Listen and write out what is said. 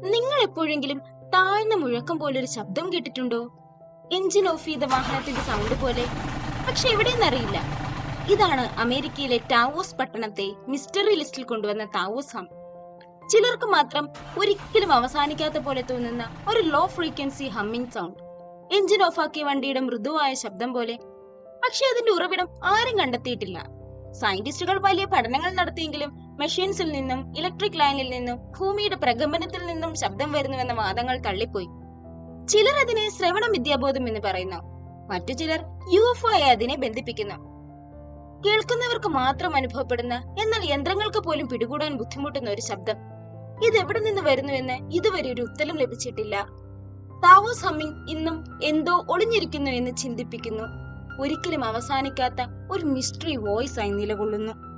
നിങ്ങൾ എപ്പോഴെങ്കിലും താഴ്ന്ന മുഴക്കം പോലൊരു ശബ്ദം കേട്ടിട്ടുണ്ടോ? എഞ്ചിൻ ഓഫ് ചെയ്ത വാഹനത്തിന്റെ സൗണ്ട് പോലെ. പക്ഷെ എവിടെയെന്നറിയില്ല. ഇതാണ് അമേരിക്കയിലെ ടാവോസ് പട്ടണത്തെ മിസ്റ്ററി ലിസ്റ്റിൽ കൊണ്ടുവന്ന താവോസ് ഹം. ചിലർക്ക് മാത്രം ഒരിക്കലും അവസാനിക്കാത്ത പോലെ തോന്നുന്ന ഒരു low frequency humming sound. Engine ഓഫാക്കിയ വണ്ടിയുടെ മൃദുവായ ശബ്ദം പോലെ. പക്ഷെ അതിന്റെ ഉറവിടം ആരും കണ്ടെത്തിയിട്ടില്ല. സയന്റിസ്റ്റുകൾ വലിയ പഠനങ്ങൾ നടത്തിയെങ്കിലും മെഷീൻസിൽ നിന്നും ഇലക്ട്രിക് ലൈനിൽ നിന്നും ഭൂമിയുടെ പ്രകമ്പനത്തിൽ നിന്നും ശബ്ദം വരുന്നുവെന്ന വാദങ്ങൾ തള്ളിപ്പോയി. ചിലർ അതിനെ ശ്രവണ വിദ്യാബോധം എന്ന് പറയുന്നു. മറ്റു ചിലർ UFO ആയി അതിനെ ബന്ധിപ്പിക്കുന്നു. കേൾക്കുന്നവർക്ക് മാത്രം അനുഭവപ്പെടുന്ന, എന്നാൽ യന്ത്രങ്ങൾക്ക് പോലും പിടികൂടാൻ ബുദ്ധിമുട്ടുന്ന ഒരു ശബ്ദം. ഇത് എവിടെ നിന്ന് വരുന്നുവെന്ന് ഇതുവരെ ഒരു ഉത്തരം ലഭിച്ചിട്ടില്ല. താവോസ് ഹമ്മിങ് ഇന്നും എന്തോ ഒളിഞ്ഞിരിക്കുന്നു എന്ന് ചിന്തിപ്പിക്കുന്നു. ഒരിക്കലും അവസാനിക്കാത്ത ഒരു മിസ്റ്ററി വോയിസ് ആയി നിലകൊള്ളുന്നു.